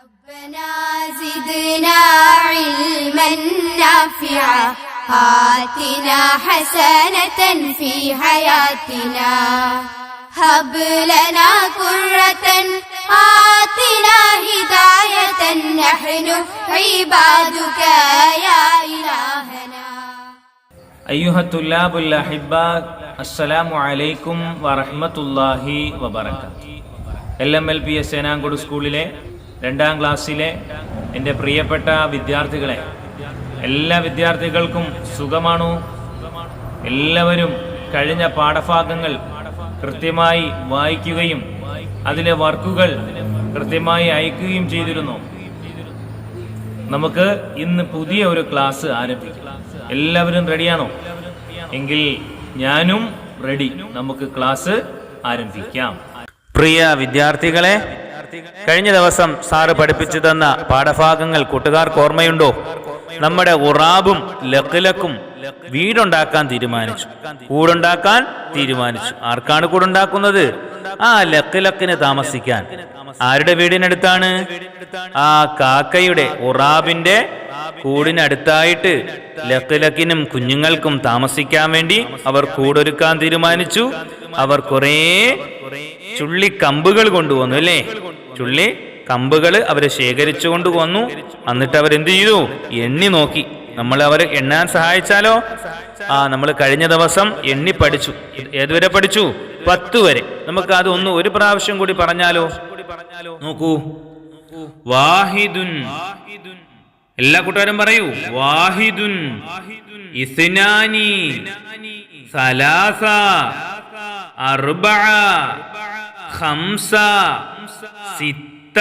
ربنا زدنا علما نافعا آتنا حسنة في حياتنا هب لنا قرة آتنا هداية نحن عبادك يا إلهنا. أيها الطلاب الأحباء السلام عليكم ورحمة الله وبركاته. LMLPS സേനാംകോട് സ്കൂളിലെ 2ാം ക്ലാസ്സിലെ എൻ്റെ പ്രിയപ്പെട്ട വിദ്യാർത്ഥികളെ, എല്ലാ വിദ്യാർത്ഥികൾക്കും സുഖമാണോ? എല്ലാവരും കഴിഞ്ഞ പാഠഭാഗങ്ങൾ കൃത്യമായി വായിക്കുകയും അതിലെ വർക്കുകൾ കൃത്യമായി അയക്കുകയും ചെയ്തിരുന്നു. നമുക്ക് ഇന്ന് പുതിയ ഒരു ക്ലാസ് ആരംഭിക്കും. എല്ലാവരും റെഡിയാണോ? എങ്കിൽ ഞാനും റെഡി. നമുക്ക് ക്ലാസ് ആരംഭിക്കാം. പ്രിയ വിദ്യാർത്ഥികളെ, കഴിഞ്ഞ ദിവസം സാറ് പഠിപ്പിച്ചു തന്ന പാഠഭാഗങ്ങൾ കൂട്ടുകാർക്ക് ഓർമ്മയുണ്ടോ? നമ്മുടെ ഉറാബും ലഖ്ലക്കും വീടുണ്ടാക്കാൻ തീരുമാനിച്ചു, കൂടുണ്ടാക്കാൻ തീരുമാനിച്ചു. ആർക്കാണ് കൂടുണ്ടാക്കുന്നത്? ആ ലഖ്ലക്കിന് താമസിക്കാൻ. ആരുടെ വീടിനടുത്താണ്? ആ കാക്കയുടെ, ഉറാബിന്റെ കൂടിനടുത്തായിട്ട് ലഖ്ലക്കിനും കുഞ്ഞുങ്ങൾക്കും താമസിക്കാൻ വേണ്ടി അവർ കൂടൊരുക്കാൻ തീരുമാനിച്ചു. അവർ കുറേ ചുള്ളിക്കമ്പുകൾ കൊണ്ടുവന്നു, അല്ലേ? ചുള്ളി കമ്പുകൾ അവരെ ശേഖരിച്ചു കൊണ്ടുവന്നു. എന്നിട്ട് അവരെന്ത് ചെയ്തു? എണ്ണി നോക്കി. നമ്മൾ അവരെ എണ്ണാൻ സഹായിച്ചാലോ? നമ്മൾ കഴിഞ്ഞ ദിവസം എണ്ണി പഠിച്ചു. ഏതുവരെ പഠിച്ചു? 10 വരെ. നമുക്ക് അത് ഒരു പ്രാവശ്യം കൂടി പറഞ്ഞാലോ? നോക്കൂ. വാഹിദുൻ. എല്ലാ കൂട്ടുകാരും പറയൂ. വാഹിദുൻ, ഇസ്നാനി, സലാസ, അർബഅ, ഖംസ, സിത്ത,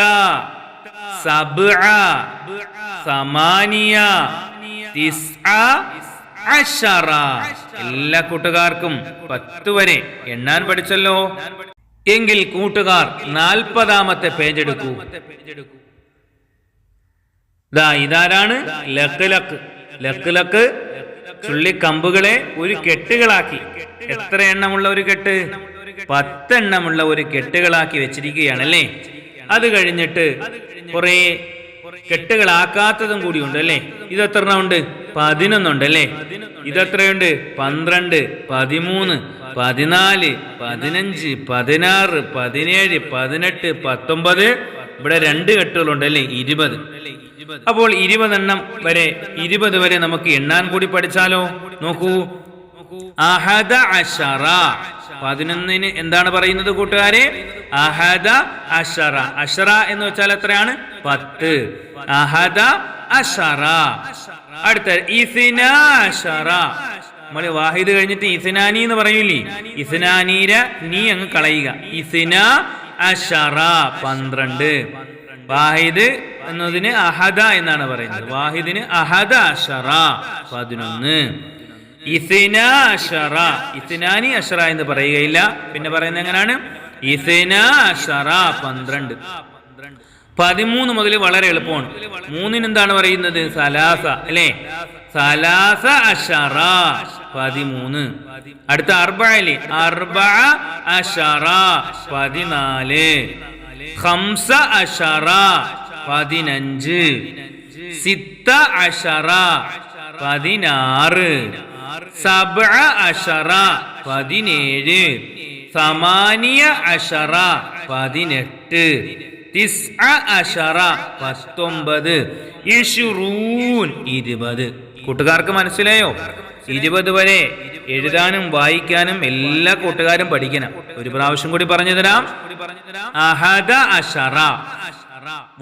സബ്അ, സമാനിയ, തിസ്അ, അശറ. എല്ലാ കൂട്ടുകാർക്കും 10 വരെ എണ്ണാൻ പഠിച്ചല്ലോ. എങ്കിൽ കൂട്ടുകാർ 40ാമത്തെ പേജ് എടുക്കൂ. ഇതാരാണ്? ലഖ്ലക്ക്. ലഖ്ലക്ക് ചുള്ളിക്കമ്പുകളെ ഒരു കെട്ടുകളാക്കി. എത്ര എണ്ണമുള്ള ഒരു കെട്ട്? 10 എണ്ണമുള്ള ഒരു കെട്ടുകളാക്കി വെച്ചിരിക്കുകയാണല്ലേ. അത് കഴിഞ്ഞിട്ട് കുറെ കെട്ടുകളാക്കാത്തതും കൂടി ഉണ്ട്, അല്ലേ? ഇതെത്ര എണ്ണം ഉണ്ട്? 11 ഉണ്ട്, അല്ലേ? ഇതെത്രയുണ്ട്? 12, 13, 14, 15, 16, 17, 18, 19. ഇവിടെ 2 കെട്ടുകളുണ്ട്, അല്ലേ? 20. അപ്പോൾ 20 എണ്ണം വരെ, 20 വരെ നമുക്ക് എണ്ണാൻ കൂടി പഠിച്ചാലോ? നോക്കൂ. അഹദ അശറ. 11 എന്താണ് പറയുന്നത് കൂട്ടുകാരെ? അഹദ അശറ. അശറ എന്ന് വെച്ചാൽ എത്രയാണ്? 10. അഹദ അശറ. അടുത്ത ഇസ്ന അശറ. നമ്മൾ വാഹിദ് കഴിഞ്ഞിട്ട് ഇസ്നാനി എന്ന് പറയൂലേ? ഇസ്നാനീര നീ അങ്ങ് കളയുക. ഇസ്ന അശറ 12. വാഹിദ് എന്നതിന് അഹദ എന്നാണ് പറയുന്നത്. വാഹിദിന് അഹദ അശറ 11. ഇസ്ന അശറ. ഇസ്നാനി അശറ എന്ന് പറയുകയില്ല. പിന്നെ പറയുന്നത് എങ്ങനെയാണ്? ഇസ്ന അശറ 12. 13 മുതൽ വളരെ എളുപ്പമാണ്. 3 എന്താണ് പറയുന്നത്? സലാസ, അല്ലേ? സലാസ അശറ 13. അടുത്ത അർബഅലി, അർബഅ അശറ 14. ഖംസ അശറ 15. സിത്ത അശറ 16. സബ്അ അശറ 17. സമാനിയ അശറ 18. തിസ്അ അശറ 19. ഇശ്റൂൻ 20. കൂട്ടുകാർക്ക് മനസ്സിലായോ? 20 വരെ എഴുതാനും വായിക്കാനും എല്ലാ കൂട്ടുകാരും പഠിക്കണം. ഒരു പ്രാവശ്യം കൂടി പറഞ്ഞു തരാം. അഹദ അശറ.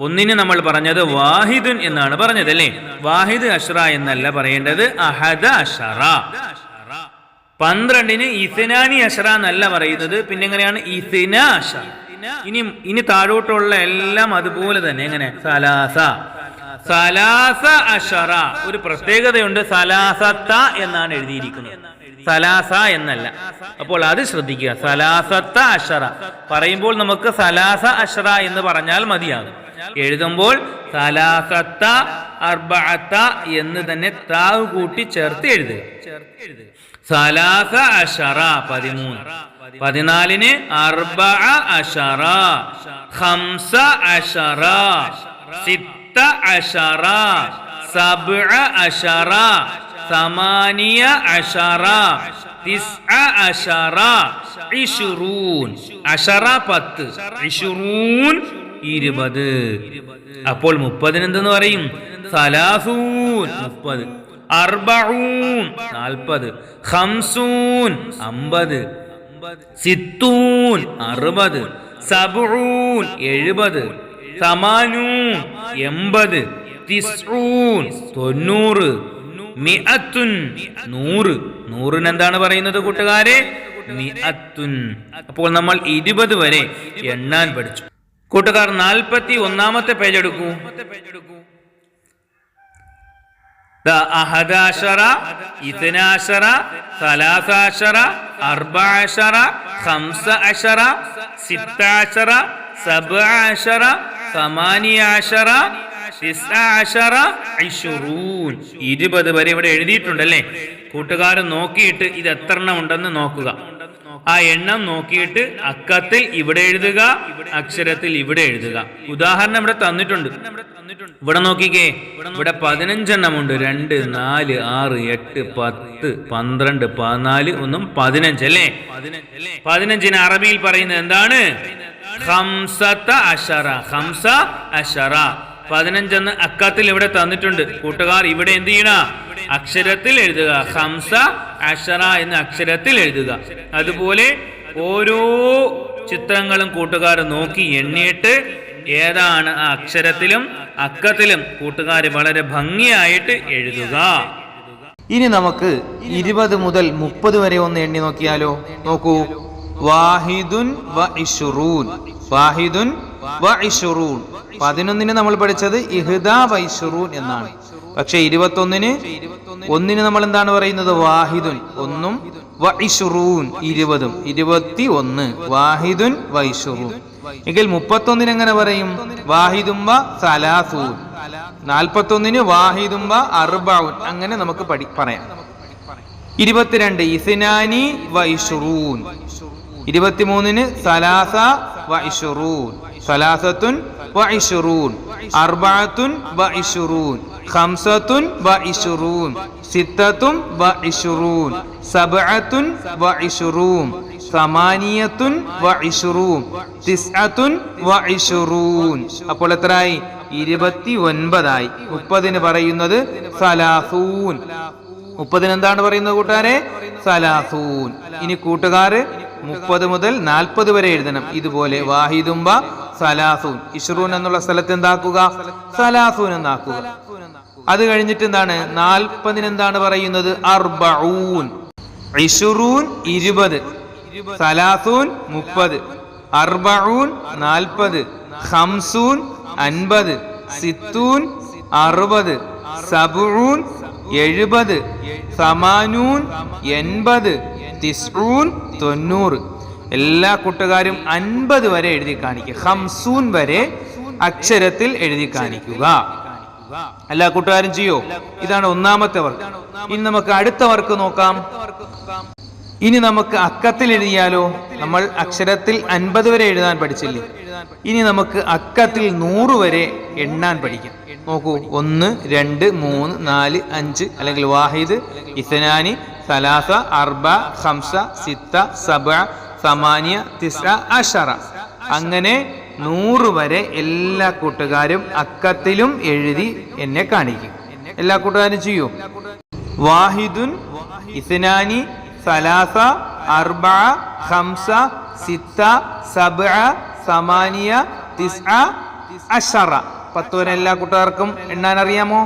1 നമ്മൾ പറഞ്ഞത് വാഹിദുൻ എന്നാണ് പറഞ്ഞത്, അല്ലേ? വാഹിദ് അശ്റ എന്നല്ല പറയേണ്ടത്, അഹദ അശറ. 12 ഇസ്നാനി അശ്റ എന്നല്ല പറയുന്നത്. പിന്നെ എങ്ങനെയാണ്? ഇസ്ന അശറ. ഇനി താഴോട്ടുള്ള എല്ലാം അതുപോലെ തന്നെ. എങ്ങനെ? സലാസ. സലാസ അശറ. ഒരു പ്രത്യേകതയുണ്ട്. സലാസത്ത എന്നാണ് എഴുതിയിരിക്കുന്നത്, സലാസ എന്നല്ല. അപ്പോൾ അത് ശ്രദ്ധിക്കുക. സലാസത്ത അശറ പറയുമ്പോൾ നമുക്ക് സലാസ അശറ എന്ന് പറഞ്ഞാൽ മതിയാകും. എഴുതുമ്പോൾ സലാസത്ത അർബഅത്ത എന്ന് തന്നെ താവ് കൂട്ടി ചേർത്ത് എഴുതുക. സലാസ അശറ 13. 14-ന് അർബഅ അശറ, ഖംസ അശറ, സിത്ത അശറ, സബ്അ അശറ, സമാനിയ അശറ, തിസ്അ അശറ, ഇശ്റൂൻ. അശറ 10, ഇശ്റൂൻ 20. അപ്പോൾ 30-ന് എന്തെന്ന് പറയും? സലാസൂൻ 30, അർബഊൻ 40, ഖംസൂൻ 50, സിത്തൂൻ 60, സബ്ഊൻ 70, സമാനൂൻ 80, തിസ്ഊൻ 90, മിഅത്തുൻ 100. 100-ന് എന്താണ് പറയുന്നത് കൂട്ടുകാരെ? മിഅത്തുൻ. അപ്പോൾ നമ്മൾ 20 വരെ എണ്ണാൻ പഠിച്ചു. കൂട്ടുകാർ 41-ാമത്തെ പേജ് എടുക്കൂ. അഹദാശറ, ഇത്നാശറ, സലാസാശറ, അർബഅശറ, ഖംസ അശറ, സിത്താശറ, സബ്അശറ, സമാനിയാശറ, തിസ്അശറ, ഇശ്റൂൻ. 20 വരെ ഇവിടെ എഴുതിയിട്ടുണ്ടല്ലേ? കൂട്ടുകാർ നോക്കിയിട്ട് ഇത് എത്ര എണ്ണം ഉണ്ടെന്ന് നോക്കുക. ആ എണ്ണം നോക്കിയിട്ട് അക്കത്തിൽ ഇവിടെ എഴുതുക, അക്ഷരത്തിൽ ഇവിടെ എഴുതുക. ഉദാഹരണം ഇവിടെ തന്നിട്ടുണ്ട്. ഇവിടെ നോക്കിക്കേ, ഇവിടെ 15 എണ്ണമുണ്ട്. 2, 4, 6, 8, 10, 12, 14, 15 അല്ലേ? 15-ന് അറബിയിൽ പറയുന്നത് എന്താണ്? ഖംസത അശറ, ഖംസ അശറ. 15 എന്ന് അക്കത്തിൽ ഇവിടെ തന്നിട്ടുണ്ട്. കൂട്ടുകാർ ഇവിടെ എന്ത് ചെയ്യണ? അക്ഷരത്തിൽ എഴുതുക. ഖംസ അശറ എന്ന അക്ഷരത്തിൽ എഴുതുക. അതുപോലെ ഓരോ ചിത്രങ്ങളും കൂട്ടുകാർ നോക്കി എണ്ണിയിട്ട് ഏതാണ് ആ അക്ഷരത്തിലും അക്കത്തിലും കൂട്ടുകാർ വളരെ ഭംഗിയായിട്ട് എഴുതുക. ഇനി നമുക്ക് 20 മുതൽ 30 വരെ ഒന്ന് എണ്ണി നോക്കിയാലോ? നോക്കൂ. വാഹിദുൻ വ ഇശ്റൂൻ, വാഹിദുൻ വ ഇശ്റൂൻ. 11-ന് നമ്മൾ പഠിച്ചത് ഇഹ്ദാ വ ഇശ്റൂൻ എന്നാണ്. പക്ഷെ 21-ന് നമ്മൾ എന്താണ് പറയുന്നത്? വാഹിദുൻ 1-ഉം വ ഇശ്റൂൻ 20-ഉം, 21. വാഹിദുൻ വ ഇശ്റൂൻ. എങ്കിൽ 31-ന് എങ്ങനെ പറയും? വാഹിദും വ സലാസൂൻ. 41-ന് വാഹിദും വ അർബഊൻ. അങ്ങനെ നമുക്ക് പറയാം. 22 ഇസ്നാനി വ ഇശ്റൂൻ. 23-ന് സലാസ വ ഇശ്റൂൻ, സലാസത്തുൻ വ ഇശ്റൂൻ, അർബഅത്തുൻ വ ഇശ്റൂൻ, ഖംസത്തുൻ വ ഇശ്റൂൻ, സിത്തത്തുൻ വ ഇശ്റൂൻ, സബ്അത്തുൻ വ ഇശ്റൂൻ, സമാനിയത്തുൻ വ ഇശ്റൂൻ, തിസ്അത്തുൻ വ ഇശ്റൂൻ. അപ്പോൾ എത്രയായി? 29 ആയി. 30-ന് പറയുന്നത് സലാസൂൻ. 30-ന് എന്താണ് പറയുന്നത് കൂട്ടുകാരെ? സലാസൂൻ. ഇനി കൂട്ടുകാര് 30 മുതൽ 40 വരെ എഴുതണം. ഇതുപോലെ വാഹിദും വ സലാസൂൻ. ഇശ്റൂൻ എന്നുള്ള സ്ഥലത്ത് എന്താക്കുക? സലാസൂൻ എന്നാക്കുക. അത് കഴിഞ്ഞിട്ട് എന്താണ്? 40-ന് എന്താണ് പറയുന്നത്? അർബഊൻ. ഇശ്റൂൻ 20, സലാസൂൻ 30, അർബഊൻ 40, ഖംസൂൻ 50, സിത്തൂൻ 60, സബ്ഊൻ 70, സമാനൂൻ 80, തിസ്ഊൻ 90. എല്ലാ കൂട്ടുകാരും 50 വരെ എഴുതി കാണിക്കുക. ഖംസൂൻ വരെ അക്ഷരത്തിൽ എഴുതി കാണിക്കുക. എല്ലാ കൂട്ടുകാരും ചെയ്യോ? ഇതാണ് 1-ാമത്തെ വർക്ക്. ഇനി നമുക്ക് അടുത്ത വർക്ക് നോക്കാം. ഇനി നമുക്ക് അക്കത്തിൽ എഴുതിയാലോ? നമ്മൾ അക്ഷരത്തിൽ 50 വരെ എഴുതാൻ പഠിച്ചില്ലേ? ഇനി നമുക്ക് അക്കത്തിൽ 100 വരെ എണ്ണാൻ പഠിക്കാം. നോക്കൂ. 1, 2, 3, 4, 5 അല്ലെങ്കിൽ വാഹിദ്, ഇസ്നാനി, സലാസ, അർബ, ഖംസ, സിത്ത, സബ്അ, സമാനിയ, തിസ്അ, അശറ. അങ്ങനെ 100 വരെ എല്ലാ കൂട്ടുകാരും അക്കത്തിലും എഴുതി എന്നെ കാണിക്കും. എല്ലാ കൂട്ടുകാരും ചെയ്യൂ. വാഹിദുൻ, ഇസ്നാനി, സലാസ, അർബ, ഖംസ, സിത്ത, സബ്അ, സമാനിയ, തിസ്അ, അശറ. 10 വരെ എല്ലാ കൂട്ടുകാർക്കും എണ്ണാൻ അറിയാമോ?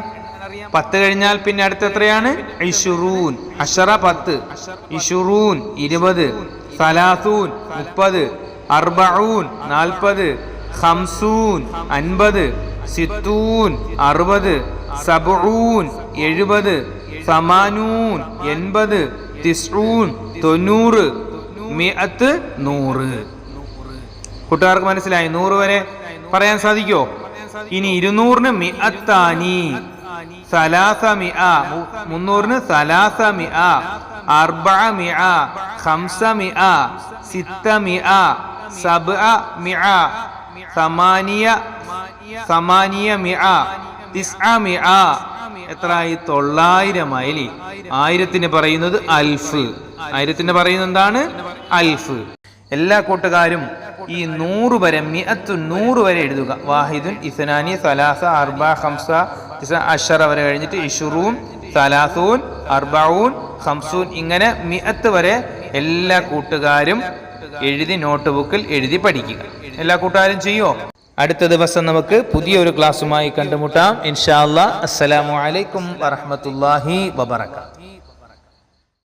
10 കഴിഞ്ഞാൽ പിന്നെ അടുത്ത എത്രയാണ്? ഇശ്റൂൻ. അശറ 10, ഇശ്റൂൻ 20, സലാസൂൻ 30, അർബഊൻ 40, ഖംസൂൻ 50, സിത്തൂൻ 60, സബ്ഊൻ 70, സമാനൂൻ 80, തിസ്ഊൻ 90, മിഅത്ത് 100. കൂട്ടുകാർക്ക് മനസ്സിലായി? 100 വരെ പറയാൻ സാധിക്കോ? ഇനി 200-ന് മിഅത്താനി, സലാസ മിഅ, 300-ന് സലാസ മിഅ, അർബഅ മിഅ, ഖംസമിഅ, സിത്തമിഅ, സബ്അമിഅ, സമാനിയമിഅ, തിസ്അമിഅ. എത്രയായി? 900 ആയി. 1000 പറയുന്നത് അൽഫ്. 1000 പറയുന്നത് എന്താണ്? അൽഫ്. എല്ലാ കൂട്ടുകാരും ഈ 100 വരെ, 100 വരെ എഴുതുക. വാഹിദുൻ, ഇസ്നാനി, സലാസ, അർബ, ഖംസ, തിസ, അശറ വരെ കഴിഞ്ഞിട്ട് ഇശ്റൂൻ, സലാസൂൻ, അർബഊൻ, ഖംസൂൻ, ഇങ്ങനെ 100 വരെ എല്ലാ കൂട്ടുകാരും എഴുതി നോട്ട് ബുക്കിൽ എഴുതി പഠിക്കുക. എല്ലാ കൂട്ടുകാരും ചെയ്യോ? അടുത്ത ദിവസം നമുക്ക് പുതിയൊരു ക്ലാസ്സുമായി കണ്ടുമുട്ടാം ഇൻഷാ അല്ലാഹ്. അസ്സലാമു അലൈക്കും വറഹ്മത്തുള്ളാഹി വബറകാതുഹു.